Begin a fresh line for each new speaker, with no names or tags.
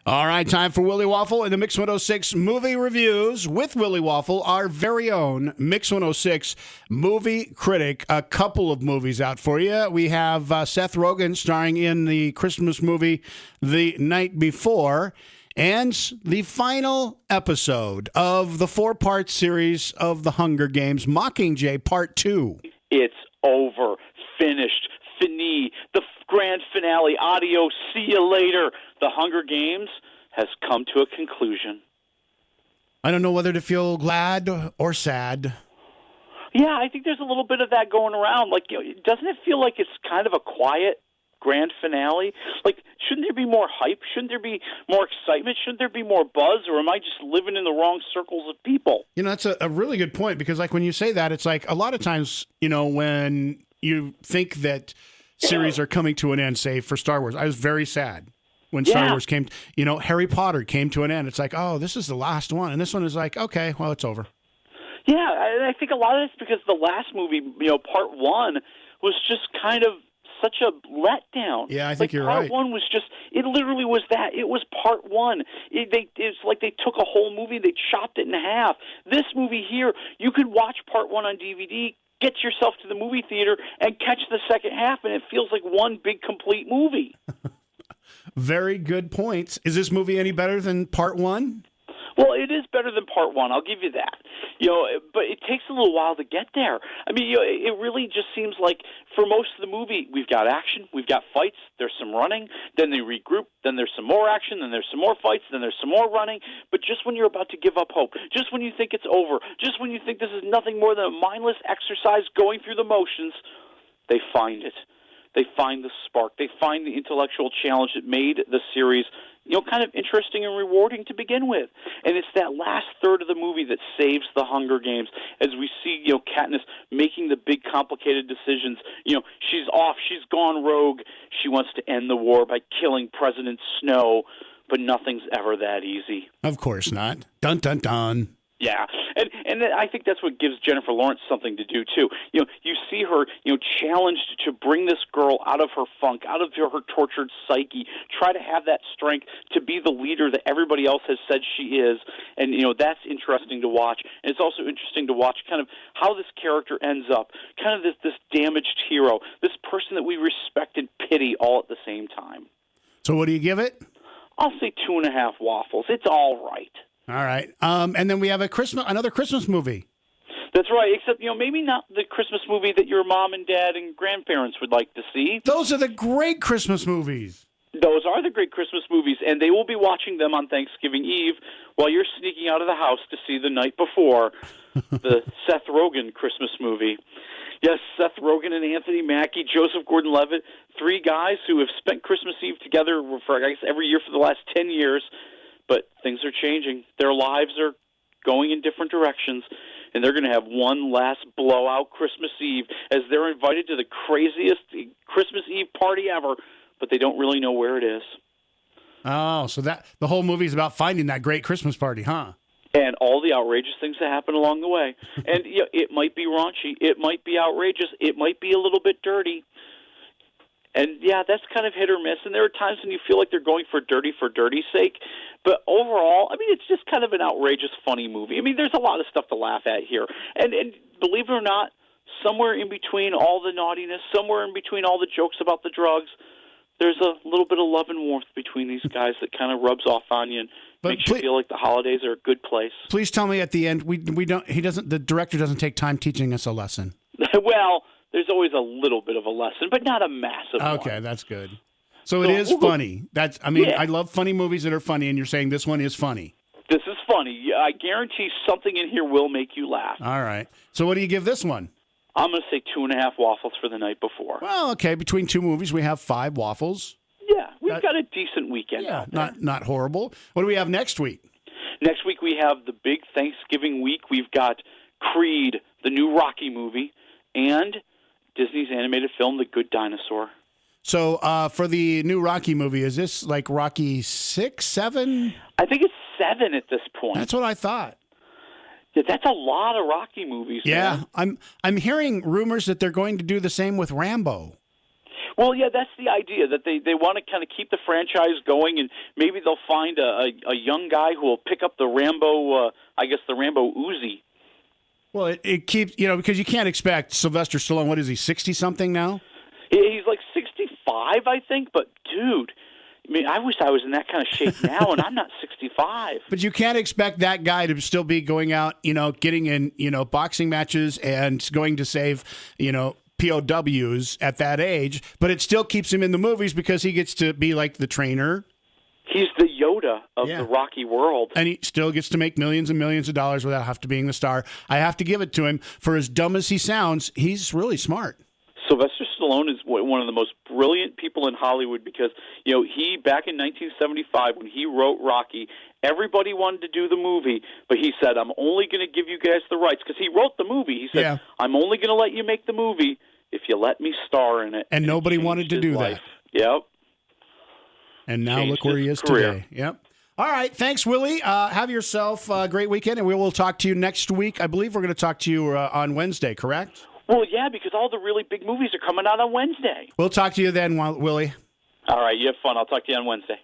All right, time for Willie Waffle and the Mix 106 movie reviews with Willie Waffle, our very own Mix 106 movie critic. A couple of movies out for you. We have Seth Rogen starring in the Christmas movie The Night Before, and the final episode of the 4-part series of The Hunger Games, Mockingjay Part 2.
It's over. Finished. Fini. The grand finale. Adios. See you later. The Hunger Games has come to a conclusion.
I don't know whether to feel glad or sad.
Yeah, I think there's a little bit of that going around. Like, doesn't it feel like it's kind of a quiet grand finale? Like, shouldn't there be more hype? Shouldn't there be more excitement? Shouldn't there be more buzz? Or am I just living in the wrong circles of people?
You know, that's a really good point, because like when you say that, it's like a lot of times, when you think that series are coming to an end, say for Star Wars, I was very sad when Star Wars came, Harry Potter came to an end. It's like, oh, this is the last one. And this one is like, okay, well, it's over.
Yeah, and I think a lot of it's because the last movie, part one, was just kind of such a letdown.
Yeah, I think you're right.
Part one was just, it literally was that. It was part one. It's like they took a whole movie, they chopped it in half. This movie here, you could watch part one on DVD, get yourself to the movie theater, and catch the second half, and it feels like one big complete movie.
Very good points. Is this movie any better than part one?
Well, it is better than part one. I'll give you that. But it takes a little while to get there. I mean, it really just seems like for most of the movie, we've got action, we've got fights, there's some running, then they regroup, then there's some more action, then there's some more fights, then there's some more running. But just when you're about to give up hope, just when you think it's over, just when you think this is nothing more than a mindless exercise going through the motions, they find it. They find the spark. They find the intellectual challenge that made the series, kind of interesting and rewarding to begin with. And it's that last third of the movie that saves the Hunger Games as we see, Katniss making the big, complicated decisions. She's off. She's gone rogue. She wants to end the war by killing President Snow, but nothing's ever that easy.
Of course not. Dun, dun, dun.
Yeah, and I think that's what gives Jennifer Lawrence something to do, too. You see her, challenged to bring this girl out of her funk, out of her tortured psyche, try to have that strength to be the leader that everybody else has said she is. And, that's interesting to watch. And it's also interesting to watch kind of how this character ends up, kind of this damaged hero, this person that we respect and pity all at the same time.
So what do you give it?
I'll say 2.5 waffles. It's all right.
All right. And then we have another Christmas movie.
That's right, except, maybe not the Christmas movie that your mom and dad and grandparents would like to see.
Those are the great Christmas movies.
Those are the great Christmas movies, and they will be watching them on Thanksgiving Eve while you're sneaking out of the house to see The Night Before, the Seth Rogen Christmas movie. Yes, Seth Rogen and Anthony Mackie, Joseph Gordon-Levitt, 3 guys who have spent Christmas Eve together for, I guess, every year for the last 10 years. But things are changing. Their lives are going in different directions, and they're going to have one last blowout Christmas Eve as they're invited to the craziest Christmas Eve party ever, but they don't really know where it is.
Oh, so the whole movie is about finding that great Christmas party, huh?
And all the outrageous things that happen along the way. And it might be raunchy. It might be outrageous. It might be a little bit dirty. And, yeah, that's kind of hit or miss. And there are times when you feel like they're going for dirty's sake. But overall, I mean, it's just kind of an outrageous, funny movie. I mean, there's a lot of stuff to laugh at here. And believe it or not, somewhere in between all the naughtiness, somewhere in between all the jokes about the drugs, there's a little bit of love and warmth between these guys that kind of rubs off on you and makes you feel like the holidays are a good place.
Please tell me at the end, the director doesn't take time teaching us a lesson.
Well, there's always a little bit of a lesson, but not a massive one.
Okay, that's good. So it is funny. I love funny movies that are funny, and you're saying this one is funny.
This is funny. I guarantee something in here will make you laugh.
All right. So what do you give this one?
I'm going to say 2.5 waffles for The Night Before.
Well, okay. Between 2 movies, we have 5 waffles.
Yeah, we've got a decent weekend out there.
Not horrible. What do we have next week?
Next week we have the big Thanksgiving week. We've got Creed, the new Rocky movie, and Disney's animated film, The Good Dinosaur.
So for the new Rocky movie, is this like Rocky 6, 7?
I think it's 7 at this point.
That's what I thought.
Yeah, that's a lot of Rocky movies.
Yeah,
man.
I'm hearing rumors that they're going to do the same with Rambo.
Well, yeah, that's the idea, that they want to kind of keep the franchise going, and maybe they'll find a young guy who will pick up the Rambo, the Rambo Uzi.
Well, it keeps, because you can't expect Sylvester Stallone, what is he, 60-something now?
He's like 65, I think, but dude, I mean, I wish I was in that kind of shape now, and I'm not 65.
But you can't expect that guy to still be going out, getting in, boxing matches and going to save, POWs at that age. But it still keeps him in the movies because he gets to be like the trainer.
He's the Yoda of the Rocky world.
And he still gets to make millions and millions of dollars without having to being the star. I have to give it to him. For as dumb as he sounds, he's really smart.
Sylvester Stallone is one of the most brilliant people in Hollywood because, he, back in 1975, when he wrote Rocky, everybody wanted to do the movie, but he said, I'm only going to give you guys the rights. Because he wrote the movie. He said, I'm only going to let you make the movie if you let me star in it.
And nobody wanted to do that.
Yep.
And now look where he is today. Yep. All right. Thanks, Willie. Have yourself a great weekend, and we will talk to you next week. I believe we're going to talk to you on Wednesday, correct?
Well, yeah, because all the really big movies are coming out on Wednesday.
We'll talk to you then, Willie.
All right. You have fun. I'll talk to you on Wednesday.